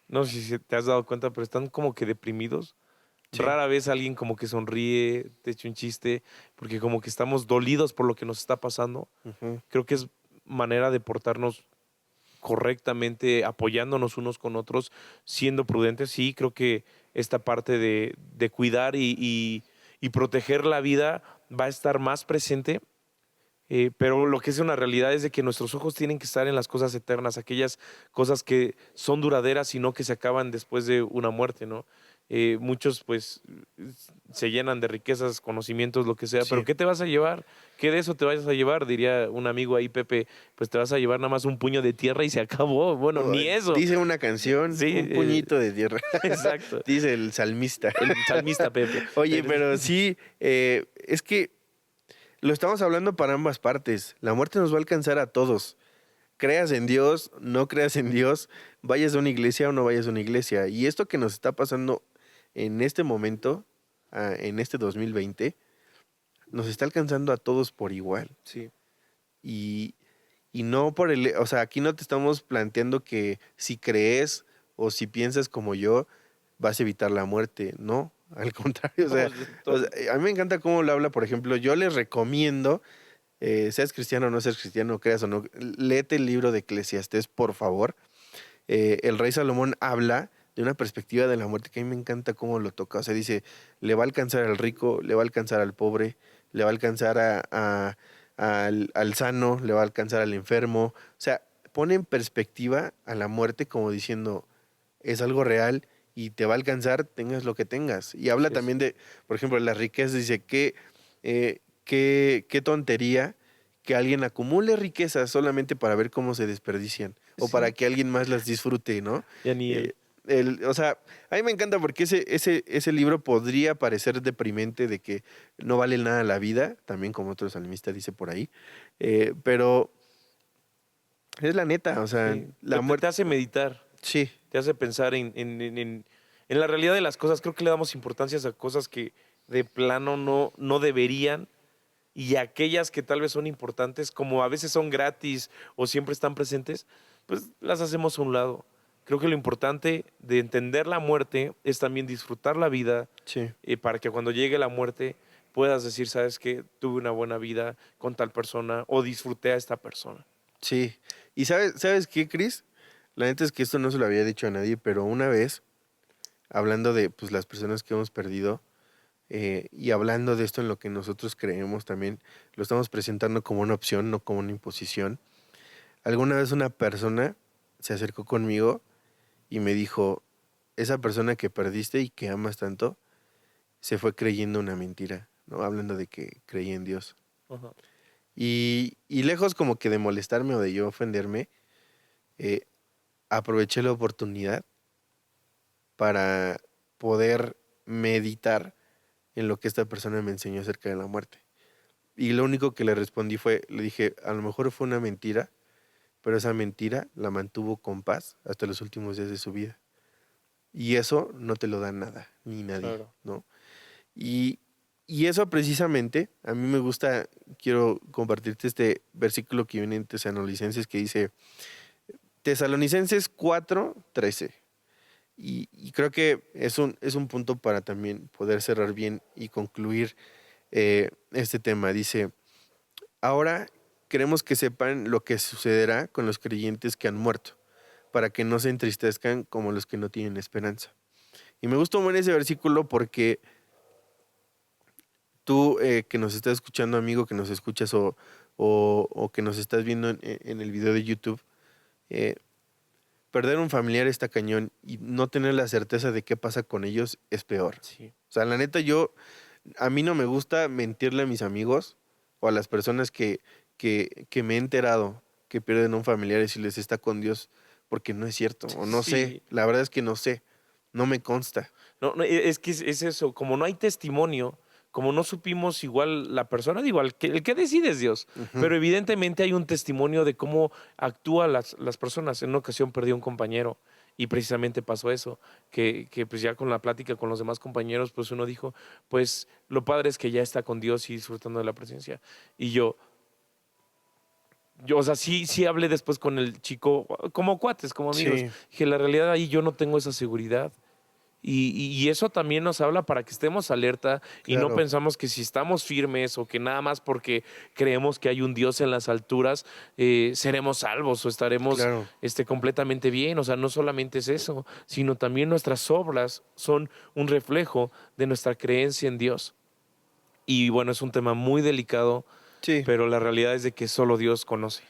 no sé si te has dado cuenta, pero están como que deprimidos. Sí. Rara vez alguien como que sonríe, te echa un chiste, porque como que estamos dolidos por lo que nos está pasando. Ujú. Creo que es manera de portarnos correctamente, apoyándonos unos con otros, siendo prudentes. Sí, creo que esta parte de cuidar y proteger la vida va a estar más presente. Pero lo que es una realidad es de que nuestros ojos tienen que estar en las cosas eternas, aquellas cosas que son duraderas y no que se acaban después de una muerte, ¿no? Muchos pues se llenan de riquezas, conocimientos, lo que sea, Sí. pero ¿qué te vas a llevar? ¿Qué de eso te vayas a llevar? Diría un amigo ahí, Pepe, pues te vas a llevar nada más un puño de tierra y se acabó. Bueno, ni eso. Dice una canción, Sí, un puñito de tierra. Exacto. Dice el salmista. El salmista Pepe. Oye, pero sí, es que lo estamos hablando para ambas partes. La muerte nos va a alcanzar a todos. Creas en Dios, no creas en Dios, vayas a una iglesia o no vayas a una iglesia. Y esto que nos está pasando en este momento, en este 2020, nos está alcanzando a todos por igual. Sí. Y, y no por el... O sea, aquí no te estamos planteando que si crees o si piensas como yo, vas a evitar la muerte. No, al contrario. O sea, a mí me encanta cómo lo habla, por ejemplo. Yo les recomiendo, seas cristiano o no seas cristiano, creas o no, léete el libro de Eclesiastés, por favor. El rey Salomón habla de una perspectiva de la muerte que a mí me encanta cómo lo toca. O sea, dice, le va a alcanzar al rico, le va a alcanzar al pobre, le va a alcanzar al sano, le va a alcanzar al enfermo. O sea, pone en perspectiva a la muerte como diciendo, es algo real y te va a alcanzar, tengas lo que tengas. Y habla Sí, también de, por ejemplo, las riquezas. Dice, qué tontería que alguien acumule riquezas solamente para ver cómo se desperdician o Sí. para que alguien más las disfrute, ¿no? Ya ni él. O sea, a mí me encanta porque ese libro podría parecer deprimente de que no vale nada la vida, también como otro salmista dice por ahí, pero es la neta, o sea, Sí. la Te muerte... hace meditar. Sí, Te hace pensar en la realidad de las cosas. Creo que le damos importancia a cosas que de plano no deberían, y aquellas que tal vez son importantes, como a veces son gratis o siempre están presentes, pues las hacemos a un lado. Creo que lo importante de entender la muerte es también disfrutar la vida, sí. para que cuando llegue la muerte puedas decir, sabes que tuve una buena vida con tal persona o disfruté a esta persona. Sí. ¿Y sabes qué, Cris? La neta es que esto no se lo había dicho a nadie, pero una vez, hablando de pues, las personas que hemos perdido, y hablando de esto en lo que nosotros creemos también, lo estamos presentando como una opción, no como una imposición. Alguna vez una persona se acercó conmigo y me dijo, esa persona que perdiste y que amas tanto, se fue creyendo una mentira, ¿no? Hablando de que creía en Dios. Ajá. Y lejos como que de molestarme o de yo ofenderme, aproveché la oportunidad para poder meditar en lo que esta persona me enseñó acerca de la muerte. Y lo único que le respondí le dije, a lo mejor fue una mentira, pero esa mentira la mantuvo con paz hasta los últimos días de su vida. Y eso no te lo da nada, ni nadie, Claro. ¿no? Y eso precisamente, a mí me gusta, quiero compartirte este versículo que viene en Tesalonicenses que dice, Tesalonicenses 4:13. Y creo que es un punto para también poder cerrar bien y concluir este tema. Dice, ahora queremos que sepan lo que sucederá con los creyentes que han muerto, para que no se entristezcan como los que no tienen esperanza. Y me gustó mucho ese versículo porque tú que nos estás escuchando, amigo, que nos escuchas o que nos estás viendo en el video de YouTube, perder un familiar está cañón y no tener la certeza de qué pasa con ellos es peor. Sí. O sea, la neta, a mí no me gusta mentirle a mis amigos o a las personas que me he enterado que pierden un familiar y decirles está con Dios, porque no es cierto, o no sé, la verdad es que no sé, no me consta. No, es que es eso, como no hay testimonio, como no supimos igual la persona, digo, el que decide es Dios, pero evidentemente hay un testimonio de cómo actúan las personas. En una ocasión perdí a un compañero y precisamente pasó eso, que pues ya con la plática con los demás compañeros, pues uno dijo, pues lo padre es que ya está con Dios y disfrutando de la presencia. Y yo, o sea, sí hablé después con el chico, como cuates, como amigos. Sí. Dije, la realidad ahí yo no tengo esa seguridad. Y eso también nos habla para que estemos alerta y no Claro. pensamos que si estamos firmes o que nada más porque creemos que hay un Dios en las alturas, seremos salvos o estaremos Claro. completamente bien. O sea, no solamente es eso, sino también nuestras obras son un reflejo de nuestra creencia en Dios. Y bueno, es un tema muy delicado, Sí. pero la realidad es de que solo Dios conoce.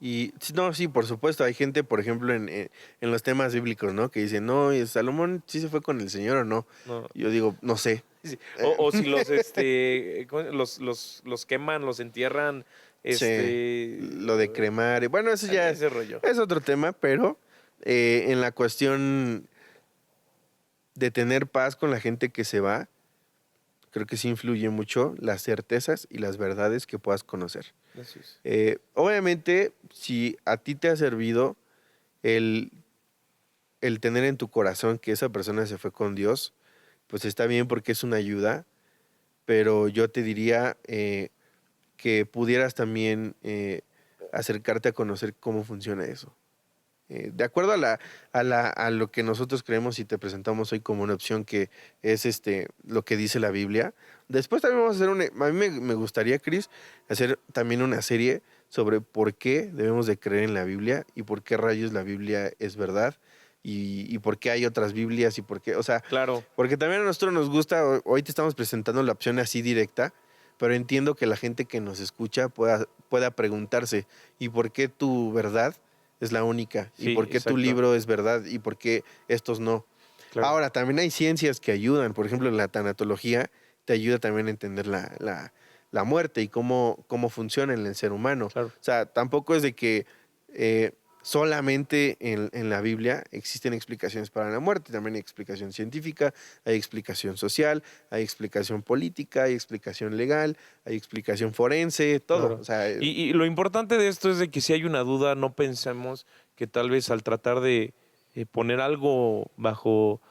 Y no, sí, por supuesto, hay gente, por ejemplo, en los temas bíblicos, ¿no? Que dicen, no, ¿y Salomón sí se fue con el Señor o no? No. Yo digo, no sé. Sí. O si los queman, los entierran, Sí, lo de cremar. Bueno, eso ya ese rollo. es otro tema, pero en la cuestión de tener paz con la gente que se va, creo que sí influye mucho las certezas y las verdades que puedas conocer. Así es. Obviamente, si a ti te ha servido el tener en tu corazón que esa persona se fue con Dios, pues está bien porque es una ayuda, pero yo te diría que pudieras también acercarte a conocer cómo funciona eso. De acuerdo a lo que nosotros creemos y te presentamos hoy como una opción que es lo que dice la Biblia. Después también vamos a hacer a mí me gustaría, Chris, hacer también una serie sobre por qué debemos de creer en la Biblia y por qué rayos la Biblia es verdad y por qué hay otras Biblias y por qué, o sea, Claro. porque también a nosotros nos gusta, hoy te estamos presentando la opción así directa, pero entiendo que la gente que nos escucha pueda preguntarse, ¿y por qué tu verdad es la única? ¿Y Sí, por qué tu exacto. libro es verdad? ¿Y por qué estos no? Claro. Ahora, también hay ciencias que ayudan, por ejemplo, la tanatología te ayuda también a entender la muerte y cómo funciona en el ser humano. Claro. O sea, tampoco es de que solamente en la Biblia existen explicaciones para la muerte, también hay explicación científica, hay explicación social, hay explicación política, hay explicación legal, hay explicación forense, todo. Claro. O sea, Y lo importante de esto es de que si hay una duda, no pensemos que tal vez al tratar de poner algo bajo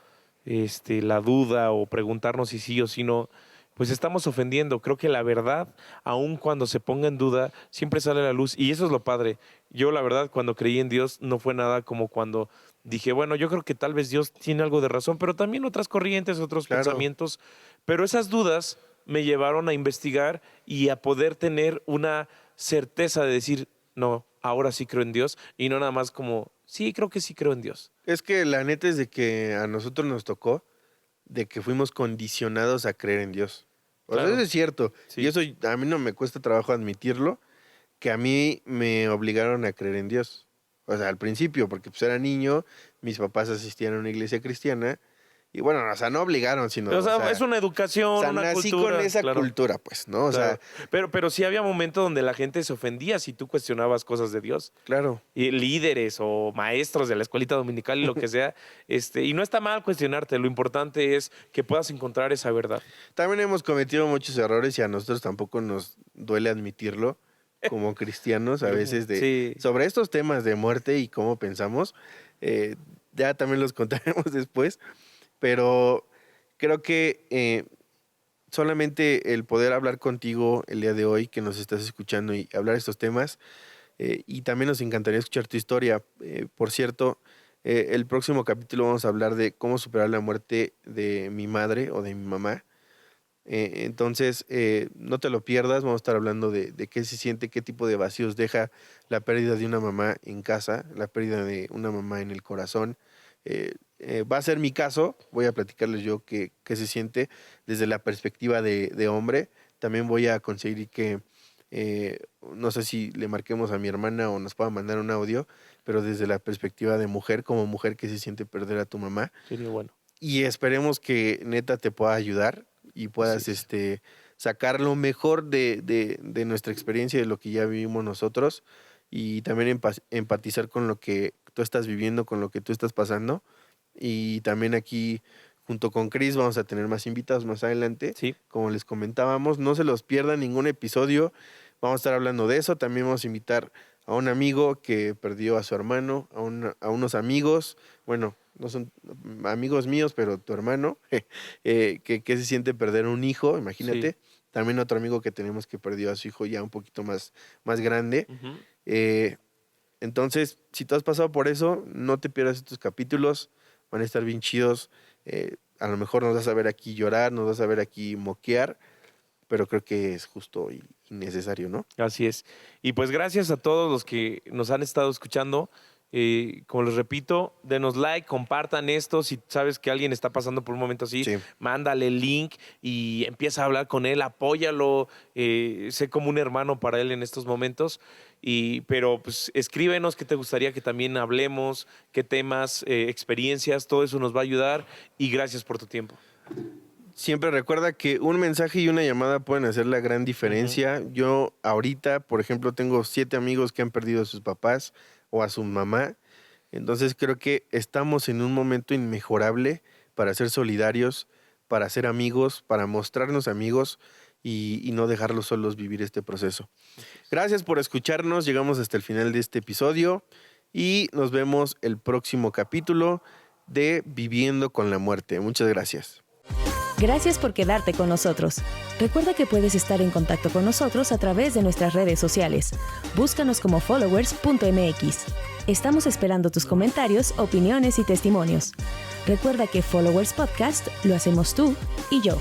la duda o preguntarnos si sí o si no, pues estamos ofendiendo. Creo que la verdad, aun cuando se ponga en duda, siempre sale a la luz. Y eso es lo padre. Yo, la verdad, cuando creí en Dios, no fue nada como cuando dije, bueno, yo creo que tal vez Dios tiene algo de razón, pero también otras corrientes, otros Claro. pensamientos. Pero esas dudas me llevaron a investigar y a poder tener una certeza de decir, no, ahora sí creo en Dios. Y no nada más como, sí, creo que sí creo en Dios. es que la neta es de que a nosotros nos tocó de que fuimos condicionados a creer en Dios. O sea, Claro. eso es cierto. Sí. Y eso a mí no me cuesta trabajo admitirlo, que a mí me obligaron a creer en Dios. O sea, al principio, porque pues era niño, mis papás asistían a una iglesia cristiana, y bueno, o sea, no obligaron, sino... O sea, es una educación, o sea, una nací cultura. con esa claro. cultura, pues, ¿no? O Claro. sea, pero sí había momentos donde la gente se ofendía si tú cuestionabas cosas de Dios. claro. Y líderes o maestros de la escuelita dominical y lo que sea. Y no está mal cuestionarte. Lo importante es que puedas encontrar esa verdad. También hemos cometido muchos errores y a nosotros tampoco nos duele admitirlo como cristianos a veces Sí. sobre estos temas de muerte y cómo pensamos. Ya también los contaremos después, pero creo que solamente el poder hablar contigo el día de hoy, que nos estás escuchando y hablar estos temas, y también nos encantaría escuchar tu historia. Por cierto, El próximo capítulo vamos a hablar de cómo superar la muerte de mi madre o de mi mamá. Entonces, no te lo pierdas. Vamos a estar hablando de qué se siente, qué tipo de vacíos deja la pérdida de una mamá en casa, la pérdida de una mamá en el corazón. Va a ser mi caso. Voy a platicarles yo qué se siente desde la perspectiva de hombre. También voy a conseguir que no sé si le marquemos a mi hermana o nos pueda mandar un audio, pero desde la perspectiva de mujer, como mujer que se siente perder a tu mamá. Sería bueno. Y esperemos que neta te pueda ayudar y puedas sacar lo mejor de nuestra experiencia, de lo que ya vivimos nosotros, y también empatizar con lo que tú estás viviendo, con lo que tú estás pasando. Y también aquí, junto con Chris, vamos a tener más invitados más adelante. Sí. Como les comentábamos, no se los pierdan ningún episodio. Vamos a estar hablando de eso. También vamos a invitar a un amigo que perdió a su hermano, a unos amigos, bueno, no son amigos míos, pero tu hermano, que se siente perder un hijo, imagínate. Sí. También otro amigo que tenemos que perdió a su hijo ya un poquito más grande. Uh-huh. Entonces, si tú has pasado por eso, no te pierdas estos capítulos, van a estar bien chidos. A lo mejor nos vas a ver aquí llorar, nos vas a ver aquí moquear, pero creo que es justo y necesario, ¿no? Así es. Y pues gracias a todos los que nos han estado escuchando. Como les repito, denos like, compartan esto. Si sabes que alguien está pasando por un momento así, sí, mándale el link y empieza a hablar con él, apóyalo. Sé como un hermano para él en estos momentos. Pero pues escríbenos qué te gustaría que también hablemos, qué temas, experiencias, todo eso nos va a ayudar. Y gracias por tu tiempo. Siempre recuerda que un mensaje y una llamada pueden hacer la gran diferencia. Uh-huh. Yo ahorita, por ejemplo, tengo 7 amigos que han perdido a sus papás o a su mamá. Entonces creo que estamos en un momento inmejorable para ser solidarios, para ser amigos, para mostrarnos amigos y no dejarlos solos vivir este proceso. Gracias por escucharnos. Llegamos hasta el final de este episodio y nos vemos el próximo capítulo de Viviendo con la Muerte. Muchas gracias. Gracias por quedarte con nosotros. Recuerda que puedes estar en contacto con nosotros a través de nuestras redes sociales. Búscanos como followers.mx. Estamos esperando tus comentarios, opiniones y testimonios. Recuerda que Followers Podcast lo hacemos tú y yo.